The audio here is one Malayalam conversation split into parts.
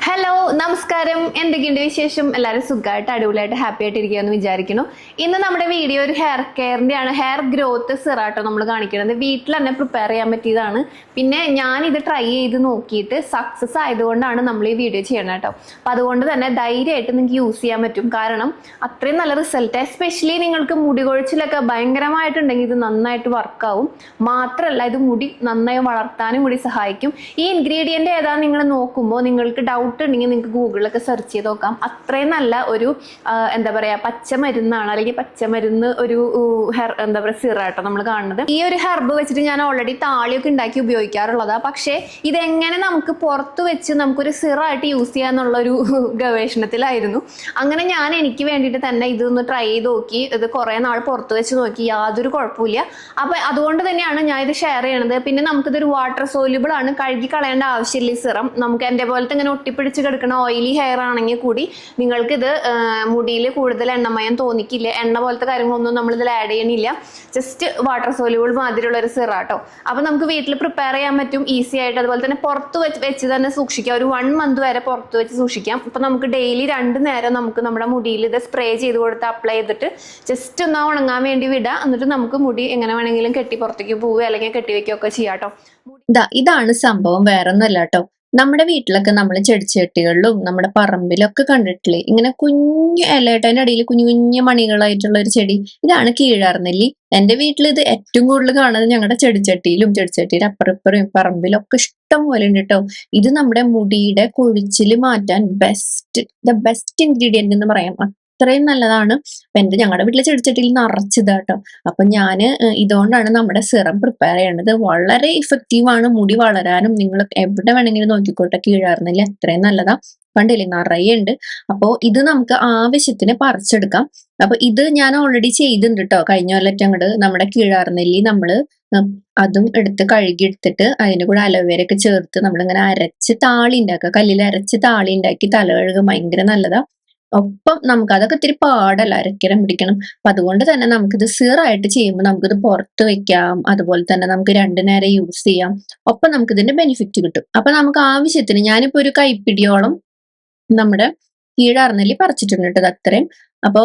ഹലോ നമസ്കാരം. എന്തൊക്കെയുണ്ട് വിശേഷം? എല്ലാവരും സുഖമായിട്ട് അടിപൊളിയായിട്ട് ഹാപ്പി ആയിട്ട് ഇരിക്കുകയെന്ന് വിചാരിക്കുന്നു. ഇന്ന് നമ്മുടെ വീഡിയോ ഒരു ഹെയർ കെയറിന്റെ ആണ്. ഹെയർ ഗ്രോത്ത് സിറാട്ടോ നമ്മൾ കാണിക്കുന്നത്. വീട്ടിൽ തന്നെ പ്രിപ്പയർ ചെയ്യാൻ പറ്റിയതാണ്. പിന്നെ ഞാൻ ഇത് ട്രൈ ചെയ്ത് നോക്കിയിട്ട് സക്സസ് ആയതുകൊണ്ടാണ് നമ്മൾ ഈ വീഡിയോ ചെയ്യണം കേട്ടോ. അപ്പം അതുകൊണ്ട് തന്നെ ധൈര്യമായിട്ട് നിങ്ങൾക്ക് യൂസ് ചെയ്യാൻ പറ്റും. കാരണം അത്രയും നല്ല റിസൾട്ട്, എസ്പെഷ്യലി നിങ്ങൾക്ക് മുടി കൊഴിച്ചിലൊക്കെ ഭയങ്കരമായിട്ടുണ്ടെങ്കിൽ ഇത് നന്നായിട്ട് വർക്കാവും. മാത്രമല്ല ഇത് മുടി നന്നായി വളർത്താനും കൂടി സഹായിക്കും. ഈ ഇൻഗ്രീഡിയൻ്റ് ഏതാ നിങ്ങൾ നോക്കുമ്പോൾ നിങ്ങൾക്ക് ഡൗട്ട് ഉണ്ടെങ്കിൽ നിങ്ങൾക്ക് ഗൂഗിളിലൊക്കെ സെർച്ച് ചെയ്ത് നോക്കാം. അത്രയും നല്ല ഒരു എന്താ പറയുക പച്ചമരുന്നാണ്, അല്ലെങ്കിൽ പച്ചമരുന്ന് ഒരു എന്താ പറയുക സിറാട്ടോ നമ്മൾ കാണുന്നത്. ഈ ഒരു ഹെർബ് വെച്ചിട്ട് ഞാൻ ഓൾറെഡി താളിയൊക്കെ ഉണ്ടാക്കി ഉപയോഗിക്കാറുള്ളതാണ്. പക്ഷേ ഇതെങ്ങനെ നമുക്ക് പുറത്ത് വെച്ച് നമുക്കൊരു സിറായിട്ട് യൂസ് ചെയ്യാന്നുള്ള ഒരു ഗവേഷണത്തിലായിരുന്നു. അങ്ങനെ ഞാൻ എനിക്ക് വേണ്ടിയിട്ട് തന്നെ ഇതൊന്ന് ട്രൈ ചെയ്ത് നോക്കി. ഇത് കുറേ നാൾ പുറത്ത് വെച്ച് നോക്കി, യാതൊരു കുഴപ്പമില്ല. അപ്പം അതുകൊണ്ട് തന്നെയാണ് ഞാൻ ഇത് ഷെയർ ചെയ്യണത്. പിന്നെ നമുക്കിതൊരു വാട്ടർ സോല്യൂബിൾ ആണ്, കഴുകി കളയേണ്ട ആവശ്യമില്ല. ഈ സിറം നമുക്ക് എൻ്റെ പോലത്തെ ഇങ്ങനെ ഒട്ടിപ്പിടിച്ച് കിടക്കുന്ന ഓയിലി ഹെയർ ആണെങ്കിൽ കൂടി നിങ്ങൾക്കിത് മുടിയിൽ കൂടുതൽ എണ്ണമയം തോന്നിക്കില്ല. എണ്ണ പോലത്തെ കാര്യങ്ങളൊന്നും നമ്മളിതിൽ ആഡ് ചെയ്യണില്ല. ജസ്റ്റ് വാട്ടർ സോല്യൂബിൾ മാതിരിയുള്ള ഒരു സിറാട്ടോ. അപ്പം നമുക്ക് വീട്ടിൽ പ്രിപ്പയർ ചെയ്യാൻ പറ്റും ഈസി ആയിട്ട്. അതുപോലെ തന്നെ പുറത്ത് വെച്ച് തന്നെ സൂക്ഷിക്കാം. ഒരു 1 month വരെ പുറത്ത് വെച്ച് സൂക്ഷിക്കാം. അപ്പം നമുക്ക് ഡെയിലി 2 നേരം നമുക്ക് നമ്മുടെ മുടിയിൽ ഇത് സ്പ്രേ ചെയ്ത് കൊടുത്ത് അപ്ലൈ ചെയ്തിട്ട് ജസ്റ്റ് ഒന്ന് ഉണങ്ങാൻ വേണ്ടി വിടാം. എന്നിട്ട് നമുക്ക് മുടി എങ്ങനെ വേണമെങ്കിലും കെട്ടി പുറത്തേക്ക് പോവുക അല്ലെങ്കിൽ കെട്ടി വെക്കുകയൊക്കെ ചെയ്യാട്ടോ. ഇതാണ് സംഭവം, വേറെ ഒന്നല്ല കേട്ടോ. നമ്മുടെ വീട്ടിലൊക്കെ നമ്മൾ ചെടിച്ചട്ടികളിലും നമ്മുടെ പറമ്പിലൊക്കെ കണ്ടിട്ടില്ലേ, ഇങ്ങനെ കുഞ്ഞു ഇലയുടെ അടിയിൽ കുഞ്ഞു കുഞ്ഞു മണികളായിട്ടുള്ള ഒരു ചെടി. ഇതാണ് കീഴാർനെല്ലി. എന്റെ വീട്ടിൽ ഇത് ഏറ്റവും കൂടുതൽ കാണുന്നത് ഞങ്ങളുടെ ചെടിച്ചട്ടിയുടെ അപ്പുറപ്പുറം പറമ്പിലൊക്കെ ഇഷ്ടം പോലെ ഉണ്ട് കേട്ടോ. ഇത് നമ്മുടെ മുടിയുടെ കൊഴിച്ചിൽ മാറ്റാൻ ദ ബെസ്റ്റ് ഇൻഗ്രീഡിയന്റ് എന്ന് പറയാം. അത്രയും നല്ലതാണ്. അപ്പൊ ഞങ്ങളുടെ വീട്ടിലെ ചെടിച്ചട്ടിയിൽ നിറച്ചതാട്ടോ. അപ്പൊ ഞാന് ഇതുകൊണ്ടാണ് നമ്മുടെ സിറം പ്രിപ്പയർ ചെയ്യേണ്ടത്. വളരെ ഇഫക്റ്റീവ് ആണ് മുടി വളരാനും. നിങ്ങൾ എവിടെ വേണമെങ്കിലും നോക്കിക്കോട്ടെ, കീഴാർനെല്ലി അത്രയും നല്ലതാ. കണ്ടില്ലേ, നിറയെ ഉണ്ട്. അപ്പോ ഇത് നമുക്ക് ആവശ്യത്തിന് പറിച്ചെടുക്കാം. അപ്പൊ ഇത് ഞാൻ ഓൾറെഡി ചെയ്തിട്ടുണ്ട് കേട്ടോ. കഴിഞ്ഞ കൊല്ലം അങ്ങോട്ട് നമ്മുടെ കീഴാർനെല്ലി നമ്മള് അതും എടുത്ത് കഴുകി എടുത്തിട്ട് അതിന്റെ കൂടെ അലോവേര ഒക്കെ ചേർത്ത് നമ്മളിങ്ങനെ അരച്ച് താളി ഉണ്ടാക്കുക. കല്ലിൽ അരച്ച് താളി ഉണ്ടാക്കി തല കഴുകുക ഭയങ്കര നല്ലതാ. ഒപ്പം നമുക്ക് അതൊക്കെ ഇത്തിരി പാടല്ല, അരക്കിരം പിടിക്കണം. അപ്പൊ അതുകൊണ്ട് തന്നെ നമുക്കിത് സിറായിട്ട് ചെയ്യുമ്പോൾ നമുക്കിത് പുറത്ത് വെക്കാം. അതുപോലെ തന്നെ നമുക്ക് 2 നേരം യൂസ് ചെയ്യാം. ഒപ്പം നമുക്ക് ഇതിന്റെ ബെനിഫിറ്റ് കിട്ടും. അപ്പൊ നമുക്ക് ആവശ്യത്തിന് ഞാനിപ്പോ ഒരു കൈപ്പിടിയോളം നമ്മുടെ കീഴാർനെല്ലി പറിച്ചിട്ടുണ്ട് കേട്ടോ. അത്രയും. അപ്പോ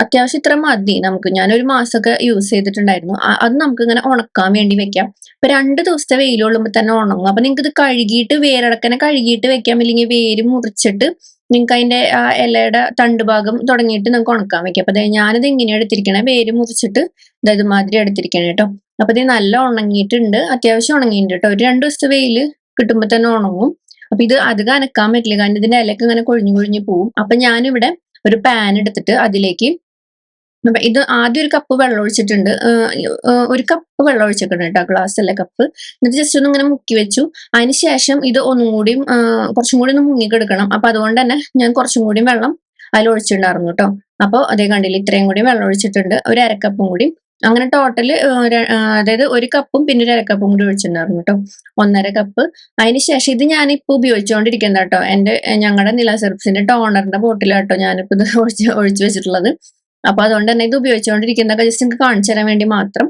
അത്യാവശ്യം ഇത്ര മതി നമുക്ക്. ഞാനൊരു മാസമൊക്കെ യൂസ് ചെയ്തിട്ടുണ്ടായിരുന്നു. അത് നമുക്ക് ഇങ്ങനെ ഉണക്കാൻ വേണ്ടി വെക്കാം. ഇപ്പൊ 2 ദിവസത്തെ വെയിൽ കൊള്ളുമ്പോൾ തന്നെ ഉണങ്ങും. അപ്പൊ നിങ്ങൾക്ക് ഇത് കഴുകിയിട്ട് വേരടക്കനെ കഴുകിയിട്ട് വെക്കാം. ഇല്ലെങ്കിൽ വേര് മുറിച്ചിട്ട് നിങ്ങൾക്ക് അതിന്റെ ഇലയുടെ തണ്ട് ഭാഗം തുടങ്ങിയിട്ട് നിങ്ങൾക്ക് ഉണക്കാൻ വെക്കാം. അപ്പൊ ഞാനിത് ഇങ്ങനെ എടുത്തിരിക്കണേ, വേര് മുറിച്ചിട്ട് ഇതായത് മാതിരി എടുത്തിരിക്കണേ കേട്ടോ. അപ്പൊ ഇത് നല്ല ഉണങ്ങിയിട്ടുണ്ട്, അത്യാവശ്യം ഉണങ്ങിയിട്ടുണ്ട് കേട്ടോ. ഒരു 2 ദിവസത്തെ വെയില് കിട്ടുമ്പോൾ തന്നെ ഉണങ്ങും. അപ്പൊ ഇത് അധികം അനക്കാൻ പറ്റില്ല, കാരണം ഇതിന്റെ ഇലയൊക്കെ ഇങ്ങനെ കൊഴിഞ്ഞു പോവും. അപ്പൊ ഞാനിവിടെ ഒരു പാൻ എടുത്തിട്ട് അതിലേക്ക് ഇത് ആദ്യം ഒരു കപ്പ് വെള്ളം ഒഴിച്ചിട്ടുണ്ട്. ഒരു കപ്പ് വെള്ളം ഒഴിച്ചിട്ടുണ്ട് കേട്ടോ, ഗ്ലാസ്സല്ല കപ്പ്. എന്നിട്ട് ജസ്റ്റ് ഒന്ന് ഇങ്ങനെ മുക്കി വെച്ചു. അതിനുശേഷം ഇത് ഒന്നും കൂടിയും കുറച്ചും കൂടി ഒന്ന് മുങ്ങിക്കെടുക്കണം. അപ്പൊ അതുകൊണ്ട് തന്നെ ഞാൻ കുറച്ചും കൂടി വെള്ളം അതിൽ ഒഴിച്ചിട്ടുണ്ടായിരുന്നു കേട്ടോ. അപ്പോൾ അതേ കണ്ടില്ല, ഇത്രയും കൂടി വെള്ളം ഒഴിച്ചിട്ടുണ്ട്. ഒരു അരക്കപ്പും കൂടി, അങ്ങനെ ടോട്ടല് അതായത് ഒരു കപ്പും പിന്നെ ഒരു അരക്കപ്പും കൂടി ഒഴിച്ചിട്ടുണ്ടായിരുന്നു കേട്ടോ. 1.5 കപ്പ്. അതിനുശേഷം ഇത് ഞാനിപ്പോ ഉപയോഗിച്ചുകൊണ്ടിരിക്കുന്നത് കേട്ടോ. ഞങ്ങളുടെ നില സെർപ്സിന്റെ ടോണറിന്റെ ബോട്ടിലാട്ടോ ഞാനിപ്പോ ഇത് ഒഴിച്ചു വെച്ചിട്ടുള്ളത്. അപ്പൊ അതുകൊണ്ട് തന്നെ ഇത് ഉപയോഗിച്ചുകൊണ്ടിരിക്കുന്നതൊക്കെ ജസ്റ്റ് നിങ്ങൾക്ക് കാണിച്ചു തരാൻ വേണ്ടി മാത്രം.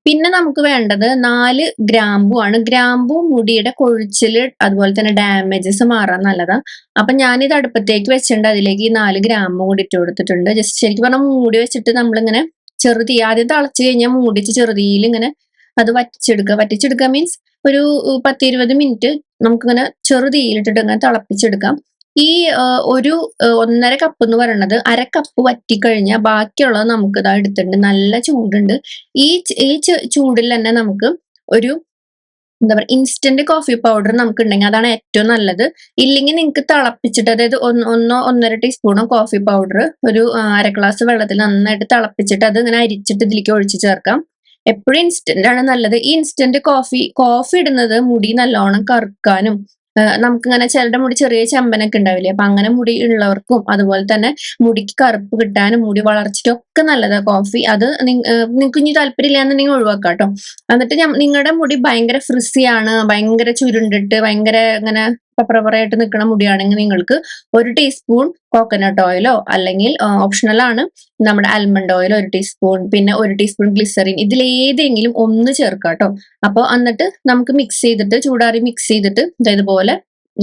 പിന്നെ നമുക്ക് വേണ്ടത് 4 ഗ്രാമ്പു ആണ്. ഗ്രാമ്പു മുടിയുടെ കൊഴിച്ചില് അതുപോലെ തന്നെ ഡാമേജസ് മാറാൻ നല്ലതാ. അപ്പൊ ഞാനിത് അടുപ്പത്തേക്ക് വെച്ചിട്ടുണ്ട്. അതിലേക്ക് ഈ 4 ഗ്രാമ്പും കൂടി ഇട്ട് കൊടുത്തിട്ടുണ്ട്. ജസ്റ്റ് ശരിക്കും പറഞ്ഞാൽ മൂടി വെച്ചിട്ട് നമ്മളിങ്ങനെ ചെറുതീ ആദ്യം തിളച്ച് കഴിഞ്ഞാൽ മൂടിച്ച് ചെറുതീയിൽ ഇങ്ങനെ അത് വറ്റിച്ചെടുക്കുക മീൻസ് ഒരു 10-20 മിനിറ്റ് നമുക്കിങ്ങനെ ചെറുതീയിലിട്ടിട്ട് ഇങ്ങനെ തിളപ്പിച്ചെടുക്കാം. ഈ ഒരു 1.5 കപ്പ് എന്ന് പറയുന്നത് 1/2 കപ്പ് വറ്റിക്കഴിഞ്ഞാൽ ബാക്കിയുള്ളത് നമുക്ക് ഇതാ എടുത്തിട്ടുണ്ട്. നല്ല ചൂടുണ്ട്. ഈ ചൂടിൽ തന്നെ നമുക്ക് ഒരു എന്താ പറയുക ഇൻസ്റ്റന്റ് കോഫി പൗഡർ നമുക്ക് ഉണ്ടെങ്കിൽ അതാണ് ഏറ്റവും നല്ലത്. ഇല്ലെങ്കിൽ നിങ്ങൾക്ക് തിളപ്പിച്ചിട്ട്, അതായത് 1-1.5 ടീസ്പൂണോ കോഫി പൗഡർ ഒരു 1/2 ഗ്ലാസ് വെള്ളത്തിൽ നന്നായിട്ട് തിളപ്പിച്ചിട്ട് അത് ഇങ്ങനെ അരിച്ചിട്ട് ഇതിലേക്ക് ഒഴിച്ച് ചേർക്കാം. എപ്പോഴും ഇൻസ്റ്റന്റ് ആണ് നല്ലത്. ഈ ഇൻസ്റ്റന്റ് കോഫി ഇടുന്നത് മുടി നല്ലോണം കറുക്കാനും നമുക്കിങ്ങനെ ചിലരുടെ മുടി ചെറിയ ചെമ്പനൊക്കെ ഉണ്ടാവില്ലേ, അപ്പൊ അങ്ങനെ മുടി ഉള്ളവർക്കും അതുപോലെ തന്നെ മുടിക്ക് കറുപ്പ് കിട്ടാനും മുടി വളർച്ചയ്ക്കും ഒക്കെ നല്ലതാ കോഫി. അത് നിങ്ങൾക്ക് ഇനി താല്പര്യമില്ല എന്നുണ്ടെങ്കിൽ ഒഴിവാക്കാം കേട്ടോ. എന്നിട്ട് നിങ്ങളുടെ മുടി ഭയങ്കര ഫ്രിസിയാണ്, ഭയങ്കര ചുരുണ്ടിട്ട് ഭയങ്കര ഇങ്ങനെ പപ്പറപ്പറയായിട്ട് നിൽക്കുന്ന മുടിയാണെങ്കിൽ നിങ്ങൾക്ക് 1 ടീസ്പൂൺ കോക്കനട്ട് ഓയിലോ അല്ലെങ്കിൽ ഓപ്ഷണൽ ആണ് നമ്മുടെ ആൽമണ്ട് ഓയിൽ 1 ടീസ്പൂൺ, പിന്നെ 1 ടീസ്പൂൺ ഗ്ലിസറിൻ, ഇതിലേതെങ്കിലും ഒന്ന് ചേർക്കാം കേട്ടോ. അപ്പോൾ എന്നിട്ട് നമുക്ക് മിക്സ് ചെയ്തിട്ട് ചൂടാറി മിക്സ് ചെയ്തിട്ട് ഇതേപോലെ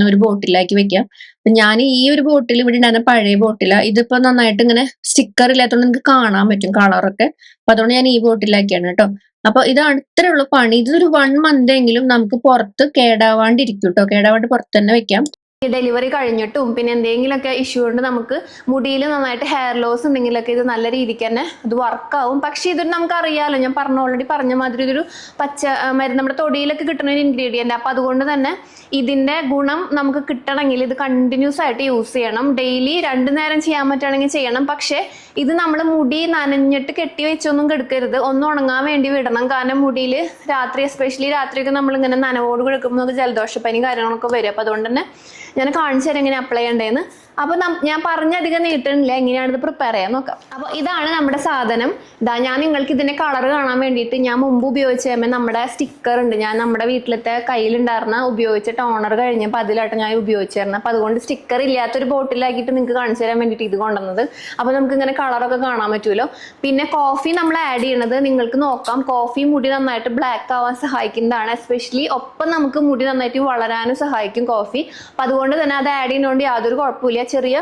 ഒരു ബോട്ടിലാക്കി വെക്കാം. അപ്പൊ ഞാൻ ഈ ഒരു ബോട്ടിൽ ഇവിടെ ഉണ്ടായിരുന്ന പഴയ ബോട്ടിലാ. ഇതിപ്പോ നന്നായിട്ട് ഇങ്ങനെ സ്റ്റിക്കർ ഇല്ലാത്തതുകൊണ്ട് നിങ്ങൾക്ക് കാണാൻ പറ്റും കളറൊക്കെ. അപ്പൊ അതുകൊണ്ട് ഞാൻ ഈ ബോട്ടിലാക്കിയാണ് കേട്ടോ. അപ്പൊ ഇതാണ് ഇത്രേ ഉള്ളൂ പണി. ഇതൊരു 1 month എങ്കിലും നമുക്ക് പുറത്ത് കേടാവാണ്ടിരിക്കും കേട്ടോ. കേടാവാണ്ട് പുറത്ത് തന്നെ വെക്കാം. ഡെലിവറി കഴിഞ്ഞിട്ടും പിന്നെ എന്തെങ്കിലുമൊക്കെ ഇഷ്യൂ കൊണ്ട് നമുക്ക് മുടിയിൽ നന്നായിട്ട് ഹെയർ ലോസ് ഉണ്ടെങ്കിലൊക്കെ ഇത് നല്ല രീതിക്ക് തന്നെ ഇത് വർക്കാവും. പക്ഷേ ഇതൊരു നമുക്ക് അറിയാമല്ലോ, ഞാൻ ഓൾറെഡി പറഞ്ഞ മാതിരി ഇതൊരു പച്ച മരുന്ന് നമ്മുടെ തൊടിയിലൊക്കെ കിട്ടുന്ന ഒരു ഇൻഗ്രീഡിയൻ്റ്. അപ്പം അതുകൊണ്ട് തന്നെ ഇതിൻ്റെ ഗുണം നമുക്ക് കിട്ടണമെങ്കിൽ ഇത് കണ്ടിന്യൂസ് ആയിട്ട് യൂസ് ചെയ്യണം. ഡെയിലി 2 നേരം ചെയ്യാൻ പറ്റുകയാണെങ്കിൽ ചെയ്യണം. പക്ഷേ ഇത് നമ്മൾ മുടി നനഞ്ഞിട്ട് കെട്ടി വെച്ചൊന്നും കെടുക്കരുത്, ഒന്ന് ഉണങ്ങാൻ വേണ്ടി വിടണം. കാരണം മുടിയിൽ രാത്രി എസ്പെഷ്യലി രാത്രിയൊക്കെ നമ്മളിങ്ങനെ നനവോട് കിടക്കുമ്പോൾ നമുക്ക് ജലദോഷപ്പനി കാര്യങ്ങളൊക്കെ വരും. അപ്പോൾ അതുകൊണ്ട് തന്നെ ഞാൻ കാണിച്ചു തരാം എങ്ങനെ അപ്ലൈ ചെയ്യേണ്ടതെന്ന്. അപ്പോൾ ഞാൻ പറഞ്ഞധികം നീട്ടുന്നില്ല, എങ്ങനെയാണിത് പ്രിപ്പയർ ചെയ്യാൻ നോക്കാം. അപ്പോൾ ഇതാണ് നമ്മുടെ സാധനം. ഞാൻ നിങ്ങൾക്ക് ഇതിൻ്റെ കളർ കാണാൻ വേണ്ടിയിട്ട് ഞാൻ മുമ്പ് ഉപയോഗിച്ച് കഴിയുമ്പോൾ നമ്മുടെ സ്റ്റിക്കർ ഉണ്ട്, ഞാൻ നമ്മുടെ വീട്ടിലത്തെ കയ്യിലുണ്ടായിരുന്ന ഉപയോഗിച്ച ടോണർ കഴിഞ്ഞപ്പോൾ അതിലായിട്ട് ഞാൻ ഉപയോഗിച്ചിരുന്നത്. അപ്പോൾ അതുകൊണ്ട് സ്റ്റിക്കർ ഇല്ലാത്തൊരു ബോട്ടിലാക്കിയിട്ട് നിങ്ങൾക്ക് കാണിച്ചു തരാൻ വേണ്ടിയിട്ട് ഇത് കൊണ്ടുവന്നത്. അപ്പോൾ നമുക്ക് ഇങ്ങനെ കളറൊക്കെ കാണാൻ പറ്റുമല്ലോ. പിന്നെ കോഫി നമ്മൾ ആഡ് ചെയ്യണത് നിങ്ങൾക്ക് നോക്കാം. കോഫി മുടി നന്നായിട്ട് ബ്ലാക്ക് ആവാൻ സഹായിക്കുന്നതാണ്. എസ്പെഷ്യലി ഒപ്പം നമുക്ക് മുടി നന്നായിട്ട് വളരാനും സഹായിക്കും കോഫി. അപ്പം അതുകൊണ്ട് തന്നെ അത് ആഡ് ചെയ്യുന്നതുകൊണ്ട് യാതൊരു കുഴപ്പമില്ല. ചെറിയ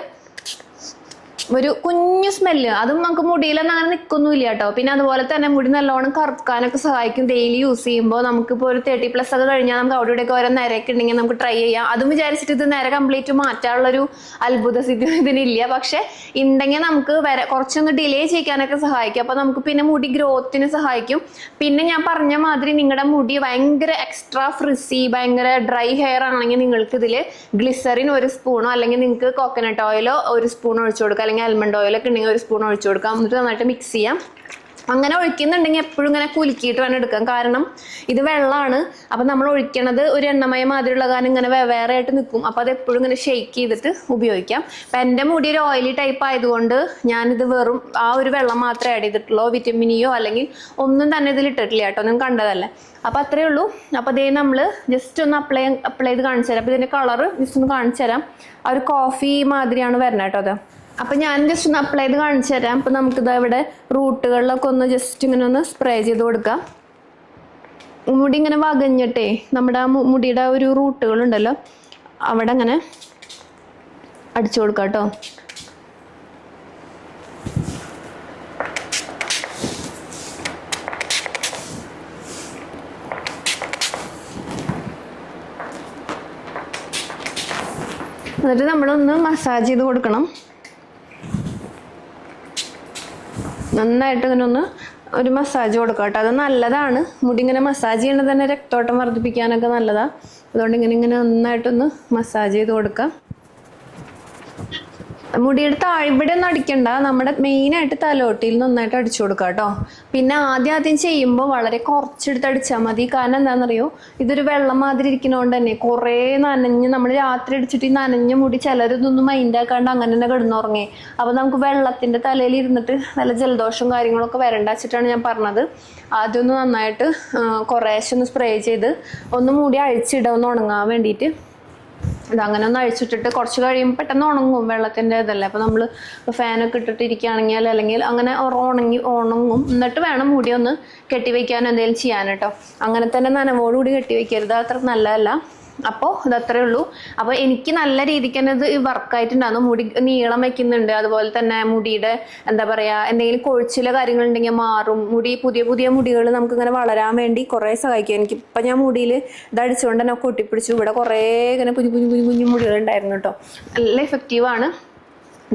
ഒരു കുഞ്ഞു സ്മെല്ല്, അതും നമുക്ക് മുടിയിലൊന്നും അങ്ങനെ നിൽക്കൊന്നുമില്ല കേട്ടോ. പിന്നെ അതുപോലെ തന്നെ മുടി നല്ലോണം കറുക്കാനൊക്കെ സഹായിക്കും ഡെയിലി യൂസ് ചെയ്യുമ്പോൾ. നമുക്കിപ്പോൾ ഒരു 30+ ഒക്കെ കഴിഞ്ഞാൽ നമുക്ക് അവിടെ ഇവിടെയൊക്കെ ഓരോ നിരയൊക്കെ ഉണ്ടെങ്കിൽ നമുക്ക് ട്രൈ ചെയ്യാം. അതും വിചാരിച്ചിട്ട് ഇത് നേരെ കംപ്ലീറ്റ് മാറ്റാനുള്ളൊരു അത്ഭുത സിദ്ധി ഇതിനില്ല. പക്ഷെ ഉണ്ടെങ്കിൽ നമുക്ക് കുറച്ചൊന്ന് ഡിലേ ചെയ്യിക്കാനൊക്കെ സഹായിക്കും. അപ്പോൾ നമുക്ക് പിന്നെ മുടി ഗ്രോത്തിന് സഹായിക്കും. പിന്നെ ഞാൻ പറഞ്ഞ മാതിരി നിങ്ങളുടെ മുടി ഭയങ്കര എക്സ്ട്രാ ഫ്രിസി ഭയങ്കര ഡ്രൈ ഹെയർ ആണെങ്കിൽ നിങ്ങൾക്ക് ഇതിൽ ഗ്ലിസറിൻ 1 സ്പൂണോ അല്ലെങ്കിൽ നിങ്ങൾക്ക് കോക്കനട്ട് ഓയിലോ 1 സ്പൂൺ ഒഴിച്ചു കൊടുക്കുക, അല്ലെങ്കിൽ ആൽമണ്ട് ഓയിലൊക്കെ ഉണ്ടെങ്കിൽ 1 സ്പൂൺ ഒഴിച്ചു കൊടുക്കാം. എന്നിട്ട് നന്നായിട്ട് മിക്സ് ചെയ്യാം. അങ്ങനെ ഒഴിക്കുന്നുണ്ടെങ്കിൽ എപ്പോഴും ഇങ്ങനെ കുലുക്കിയിട്ട് വേണം എടുക്കാം. കാരണം ഇത് വെള്ളമാണ്. അപ്പം നമ്മൾ ഒഴിക്കണത് ഒരു എണ്ണമയ മാതിരിയുള്ള കാരണം ഇങ്ങനെ വേറെ ആയിട്ട് നിൽക്കും. അപ്പോൾ അത് എപ്പോഴും ഇങ്ങനെ ഷെയ്ക്ക് ചെയ്തിട്ട് ഉപയോഗിക്കാം. അപ്പം എൻ്റെ മുടി ഒരു ഓയിലി ടൈപ്പ് ആയതുകൊണ്ട് ഞാനിത് വെറും ആ ഒരു വെള്ളം മാത്രമേ ആഡ് ചെയ്തിട്ടുള്ളൂ. വിറ്റമിനിയോ അല്ലെങ്കിൽ ഒന്നും തന്നെ ഇതിൽ ഇട്ടിട്ടില്ല കേട്ടോ, നിങ്ങൾ കണ്ടതല്ലേ. അപ്പോൾ അത്രയേ ഉള്ളൂ. അപ്പോൾ അതേ നമ്മൾ ജസ്റ്റ് ഒന്ന് അപ്ലൈ ചെയ്ത് കാണിച്ചു തരാം. അപ്പോൾ ഇതിൻ്റെ കളറ് ജസ്റ്റ് ഒന്ന് കാണിച്ചു തരാം. ആ ഒരു കോഫി മാതിരിയാണ് വരുന്നത് കേട്ടോ അത്. അപ്പം ഞാൻ ജസ്റ്റ് ഒന്ന് അപ്ലൈ ചെയ്ത് കാണിച്ചു തരാം. അപ്പം നമുക്കിത് ഇവിടെ റൂട്ടുകളിലൊക്കെ ഒന്ന് ജസ്റ്റ് ഇങ്ങനെ ഒന്ന് സ്പ്രേ ചെയ്ത് കൊടുക്കാം. മുടി ഇങ്ങനെ വകഞ്ഞിട്ടേ നമ്മുടെ ആ മുടിയുടെ ഒരു റൂട്ടുകളുണ്ടല്ലോ അവിടെ അങ്ങനെ അടിച്ചു കൊടുക്കാം കേട്ടോ. എന്നിട്ട് നമ്മളൊന്ന് മസാജ് ചെയ്ത് കൊടുക്കണം. നന്നായിട്ട് ഇങ്ങനെ ഒന്ന് ഒരു മസാജ് കൊടുക്കാം കേട്ടോ. അത് നല്ലതാണ്. മുടി ഇങ്ങനെ മസാജ് ചെയ്യണത് തന്നെ രക്തോട്ടം വർദ്ധിപ്പിക്കാനൊക്കെ നല്ലതാണ്. അതുകൊണ്ട് ഇങ്ങനെ നന്നായിട്ടൊന്ന് മസാജ് ചെയ്ത് കൊടുക്കാം. മുടിയുടെ ഇവിടെ ഒന്നും അടിക്കണ്ട, നമ്മുടെ മെയിനായിട്ട് തലോട്ടിയിൽ നന്നായിട്ട് അടിച്ചു കൊടുക്കുക കേട്ടോ. പിന്നെ ആദ്യം ചെയ്യുമ്പോൾ വളരെ കുറച്ചെടുത്ത് അടിച്ചാൽ മതി. കാരണം എന്താണെന്നറിയോ, ഇതൊരു വെള്ളം മാതിരി ഇരിക്കുന്നതുകൊണ്ട് തന്നെ കുറേ നനഞ്ഞ് നമ്മൾ രാത്രി അടിച്ചിട്ട് ഈ നനഞ്ഞ മുടി ചിലരിതൊന്നും മൈൻഡാക്കാണ്ട് അങ്ങനെ തന്നെ കിടന്നുറങ്ങി. അപ്പോൾ നമുക്ക് വെള്ളത്തിൻ്റെ തലയിൽ ഇരുന്നിട്ട് നല്ല ജലദോഷവും കാര്യങ്ങളൊക്കെ വരണ്ട വെച്ചിട്ടാണ് ഞാൻ പറഞ്ഞത്. ആദ്യം ഒന്ന് നന്നായിട്ട് കുറേശ്ശെ ഒന്ന് സ്പ്രേ ചെയ്ത് ഒന്ന് മുടി അഴിച്ചിടുക, ഒന്ന് ഉണങ്ങാൻ വേണ്ടിയിട്ട്. ഇതങ്ങനെ ഒന്ന് അഴിച്ചിട്ടിട്ട് കുറച്ച് കഴിയുമ്പോൾ പെട്ടെന്ന് ഉണങ്ങും, വെള്ളത്തിൻ്റെ ഇതല്ലേ. അപ്പോൾ നമ്മൾ ഫാനൊക്കെ ഇട്ടിട്ട് ഇരിക്കുകയാണെങ്കിൽ അല്ലെങ്കിൽ അങ്ങനെ ഉണങ്ങും. എന്നിട്ട് വേണം മുടി ഒന്ന് കെട്ടിവെക്കാൻ എന്തെങ്കിലും ചെയ്യാൻ കേട്ടോ. അങ്ങനെ തന്നെ നനവോടുകൂടി കെട്ടിവെക്കരുത്, അത്ര നല്ലതല്ല. അപ്പോൾ ഇതത്രേ ഉള്ളൂ. അപ്പോൾ എനിക്ക് നല്ല രീതിക്ക് തന്നെ ഇത് വർക്കായിട്ടുണ്ടാകുന്നു. മുടി നീളം വയ്ക്കുന്നുണ്ട്. അതുപോലെ തന്നെ മുടിയുടെ എന്താ പറയുക, എന്തെങ്കിലും കൊഴിച്ചിലോ കാര്യങ്ങളുണ്ടെങ്കിൽ മാറും. പുതിയ മുടികൾ നമുക്കിങ്ങനെ വളരാൻ വേണ്ടി കുറേ സഹായിക്കും. എനിക്കിപ്പം ഞാൻ മുടിയിൽ ഇതടിച്ചുകൊണ്ട് തന്നെ ഒക്കെ ഒട്ടിപ്പിടിച്ചു. ഇവിടെ കുറേ ഇങ്ങനെ കുഞ്ഞു മുടികളുണ്ടായിരുന്നു കേട്ടോ. നല്ല എഫക്റ്റീവാണ്.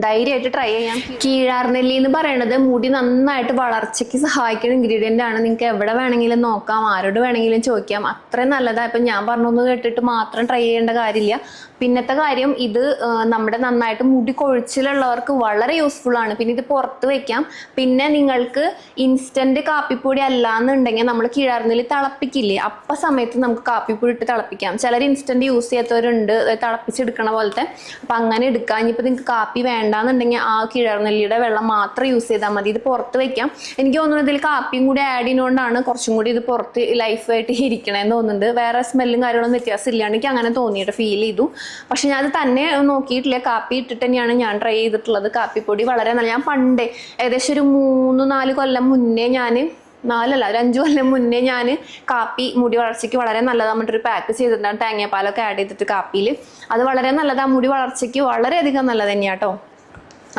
ധൈര്യമായിട്ട് ട്രൈ ചെയ്യാം. കീഴാർനെല്ലി എന്ന് പറയുന്നത് മുടി നന്നായിട്ട് വളർച്ചയ്ക്ക് സഹായിക്കുന്ന ഇൻഗ്രീഡിയൻ്റ് ആണ്. നിങ്ങൾക്ക് എവിടെ വേണമെങ്കിലും നോക്കാം, ആരോട് വേണമെങ്കിലും ചോദിക്കാം, അത്രയും നല്ലതാണ്. ഇപ്പം ഞാൻ പറഞ്ഞൊന്ന് കേട്ടിട്ട് മാത്രം ട്രൈ ചെയ്യേണ്ട കാര്യമില്ല. പിന്നത്തെ കാര്യം, ഇത് നമ്മുടെ നന്നായിട്ട് മുടി കൊഴിച്ചിലുള്ളവർക്ക് വളരെ യൂസ്ഫുൾ ആണ്. പിന്നെ ഇത് പുറത്ത് വെക്കാം. പിന്നെ നിങ്ങൾക്ക് ഇൻസ്റ്റൻറ്റ് കാപ്പിപ്പൊടി അല്ലാന്നുണ്ടെങ്കിൽ നമ്മൾ കീഴാർനെല്ലി തിളപ്പിക്കില്ലേ, അപ്പം സമയത്ത് നമുക്ക് കാപ്പിപ്പൊടി ഇട്ട് തിളപ്പിക്കാം. ചിലർ ഇൻസ്റ്റൻറ്റ് യൂസ് ചെയ്യാത്തവരുണ്ട്, തിളപ്പിച്ചെടുക്കണ പോലത്തെ. അപ്പം അങ്ങനെ എടുക്കാം. ഇനിയിപ്പോൾ നിങ്ങൾക്ക് കാപ്പി വേണ്ടാന്നുണ്ടെങ്കിൽ ആ കീഴാർനെല്ലിയുടെ വെള്ളം മാത്രം യൂസ് ചെയ്താൽ മതി. ഇത് പുറത്ത് വെക്കാം. എനിക്ക് തോന്നുന്നു ഇതിൽ കാപ്പിയും കൂടി ആഡ് ചെയ്യുന്നതുകൊണ്ടാണ് കുറച്ചും കൂടി ഇത് പുറത്ത് ലൈഫായിട്ട് ഇരിക്കണമെന്ന് തോന്നുന്നുണ്ട്. വേറെ സ്മെല്ലും കാര്യങ്ങളൊന്നും വ്യത്യാസം ഇല്ലാണ്ട് എനിക്ക് അങ്ങനെ തോന്നിയിട്ട് ഫീൽ ചെയ്തു. പക്ഷെ ഞാൻ അത് തന്നെ നോക്കിയിട്ടില്ല. കാപ്പി ഇട്ടിട്ട് തന്നെയാണ് ഞാൻ ട്രൈ ചെയ്തിട്ടുള്ളത്. കാപ്പിപ്പൊടി വളരെ നല്ല. ഞാൻ പണ്ടേ ഏകദേശം ഒരു 3-4 കൊല്ലം മുന്നേ ഞാൻ ഒരു 5 കൊല്ലം മുന്നേ ഞാൻ കാപ്പി മുടി വളർച്ചയ്ക്ക് വളരെ നല്ലതാണ് പറഞ്ഞിട്ടൊരു പാക്ക് ചെയ്തിട്ടുണ്ടാകും, തേങ്ങാപ്പാലൊക്കെ ആഡ് ചെയ്തിട്ട് കാപ്പിയിൽ. അത് വളരെ നല്ലതാണ്, മുടി വളർച്ചയ്ക്ക് വളരെയധികം നല്ലത് തന്നെയാണ് കേട്ടോ.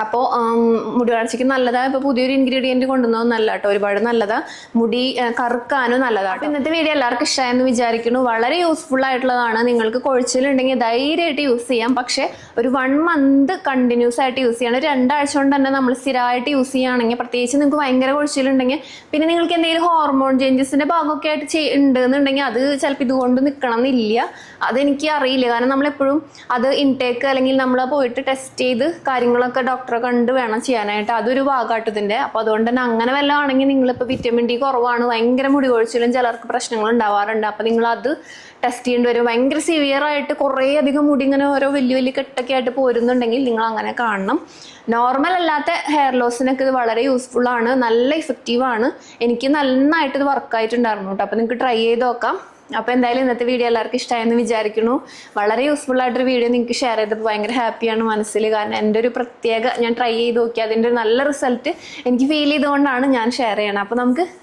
അപ്പോൾ മുടി വളർച്ചയ്ക്ക് നല്ലതാണ്. ഇപ്പോൾ പുതിയൊരു ഇൻഗ്രീഡിയൻറ്റ് കൊണ്ടുവന്നത് നല്ല കേട്ടോ, ഒരുപാട് നല്ലതാണ്. മുടി കറുക്കാനും നല്ലതാണ്. ഇന്നത്തെ വീഡിയോ എല്ലാവർക്കും ഇഷ്ടമായെന്ന് വിചാരിക്കുന്നു. വളരെ യൂസ്ഫുൾ ആയിട്ടുള്ളതാണ്. നിങ്ങൾക്ക് കൊഴിച്ചിലുണ്ടെങ്കിൽ ധൈര്യമായിട്ട് യൂസ് ചെയ്യാം. പക്ഷേ ഒരു 1 മന്ത് കണ്ടിന്യൂസ് ആയിട്ട് യൂസ് ചെയ്യണം. 2 ആഴ്ച കൊണ്ട് തന്നെ നമ്മൾ സ്ഥിരമായിട്ട് യൂസ് ചെയ്യുകയാണെങ്കിൽ, പ്രത്യേകിച്ച് നിങ്ങൾക്ക് ഭയങ്കര കൊഴിച്ചിലുണ്ടെങ്കിൽ, പിന്നെ നിങ്ങൾക്ക് എന്തെങ്കിലും ഹോർമോൺ ചേഞ്ചസിൻ്റെ ഭാഗമൊക്കെ ആയിട്ട് ഉണ്ടെന്നുണ്ടെങ്കിൽ അത് ചിലപ്പോൾ ഇതുകൊണ്ട് നിൽക്കണം എന്നില്ല. അതെനിക്ക് അറിയില്ല. കാരണം നമ്മളെപ്പോഴും അത് ഇൻടേക്ക് അല്ലെങ്കിൽ നമ്മൾ പോയിട്ട് ടെസ്റ്റ് ചെയ്ത് കാര്യങ്ങളൊക്കെ ഡോക്ടറെ കണ്ട് വേണം ചെയ്യാനായിട്ട്. അതൊരു ഭാഗമായിട്ട് ഇതിൻ്റെ. അപ്പോൾ അതുകൊണ്ട് തന്നെ അങ്ങനെ വല്ലതും ആണെങ്കിൽ നിങ്ങളിപ്പോൾ വിറ്റമിൻ ഡി കുറവാണ്, ഭയങ്കര മുടി കൊഴിച്ചിലും ചിലർക്ക് പ്രശ്നങ്ങൾ ഉണ്ടാവാറുണ്ട്. അപ്പോൾ നിങ്ങളത് ടെസ്റ്റ് ചെയ്യേണ്ടി വരും. ഭയങ്കര സിവിയർ ആയിട്ട് കുറേ അധികം മുടി ഇങ്ങനെ ഓരോ വലിയ വലിയ കെട്ടൊക്കെ ആയിട്ട് പോരുന്നുണ്ടെങ്കിൽ നിങ്ങൾ അങ്ങനെ കാണണം. നോർമൽ അല്ലാത്ത ഹെയർ ലോസിനൊക്കെ ഇത് വളരെ യൂസ്ഫുൾ ആണ്, നല്ല ഇഫക്റ്റീവാണ്. എനിക്ക് നന്നായിട്ട് ഇത് വർക്കായിട്ടുണ്ടായിരുന്നു കേട്ടോ. അപ്പോൾ നിങ്ങൾക്ക് ട്രൈ ചെയ്ത് നോക്കാം. അപ്പോൾ എന്തായാലും ഇന്നത്തെ വീഡിയോ എല്ലാവർക്കും ഇഷ്ടമായെന്ന് വിചാരിക്കുന്നു. വളരെ യൂസ്ഫുൾ ആയിട്ടൊരു വീഡിയോ നിങ്ങൾക്ക് ഷെയർ ചെയ്തപ്പോൾ ഭയങ്കര ഹാപ്പിയാണ് മനസ്സിൽ. കാരണം എൻ്റെ ഒരു ഞാൻ ട്രൈ ചെയ്ത് നോക്കി, അതിൻ്റെ ഒരു നല്ല റിസൾട്ട് എനിക്ക് ഫീൽ ചെയ്തുകൊണ്ടാണ് ഞാൻ ഷെയർ ചെയ്യണം. അപ്പോൾ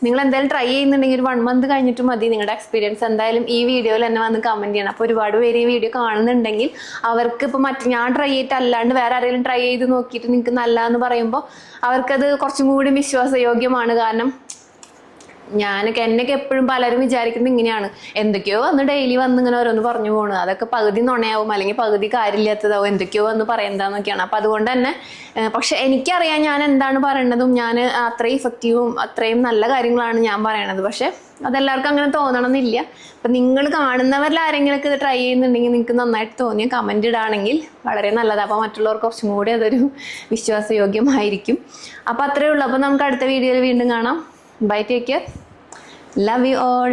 നിങ്ങൾ എന്തായാലും ട്രൈ ചെയ്യുന്നുണ്ടെങ്കിൽ ഒരു 1 മന്ത് കഴിഞ്ഞിട്ട് മതി നിങ്ങളുടെ എക്സ്പീരിയൻസ് എന്തായാലും ഈ വീഡിയോയിൽ തന്നെ വന്ന് കമൻറ്റ് ചെയ്യണം. അപ്പോൾ ഒരുപാട് പേര് ഈ വീഡിയോ കാണുന്നുണ്ടെങ്കിൽ അവർക്ക് ഇപ്പോൾ ഞാൻ ട്രൈ ചെയ്തിട്ട് അല്ലാണ്ട് വേറെ ആരെങ്കിലും ട്രൈ ചെയ്ത് നോക്കിയിട്ട് നിങ്ങൾക്ക് നല്ലതെന്ന് പറയുമ്പോൾ അവർക്കത് കുറച്ചും കൂടി വിശ്വാസയോഗ്യമാണ്. കാരണം എന്നൊക്കെ എപ്പോഴും പലരും വിചാരിക്കുന്നത് ഇങ്ങനെയാണ്, എന്തൊക്കെയോ വന്ന് ഡെയിലി വന്ന് ഇങ്ങനെ ഓരോന്ന് പറഞ്ഞു പോകണം, അതൊക്കെ പകുതി നുണയാവും അല്ലെങ്കിൽ പകുതി കാര്യമില്ലാത്തതാവും, എന്തൊക്കെയോ വന്ന് പറയുന്നതാന്നൊക്കെയാണ്. അപ്പം അതുകൊണ്ട് തന്നെ പക്ഷെ എനിക്കറിയാം ഞാൻ എന്താണ് പറയേണ്ടതും, ഞാൻ അത്രയും ഇഫക്റ്റീവും അത്രയും നല്ല കാര്യങ്ങളാണ് ഞാൻ പറയണത്. പക്ഷെ അതെല്ലാവർക്കും അങ്ങനെ തോന്നണമെന്നില്ല. അപ്പം നിങ്ങൾ കാണുന്നവരിൽ ആരെങ്കിലുമൊക്കെ ഇത് ട്രൈ ചെയ്യുന്നുണ്ടെങ്കിൽ നിങ്ങൾക്ക് നന്നായിട്ട് തോന്നിയ കമൻറ്റ് ഇടുകയാണെങ്കിൽ വളരെ നല്ലതാണ്. അപ്പോൾ മറ്റുള്ളവർക്ക് കുറച്ചും കൂടി അതൊരു വിശ്വാസയോഗ്യമായിരിക്കും. അപ്പോൾ അത്രയേ ഉള്ളൂ. അപ്പോൾ നമുക്ക് അടുത്ത വീഡിയോയിൽ വീണ്ടും കാണാം. Bye, take care. Love you all.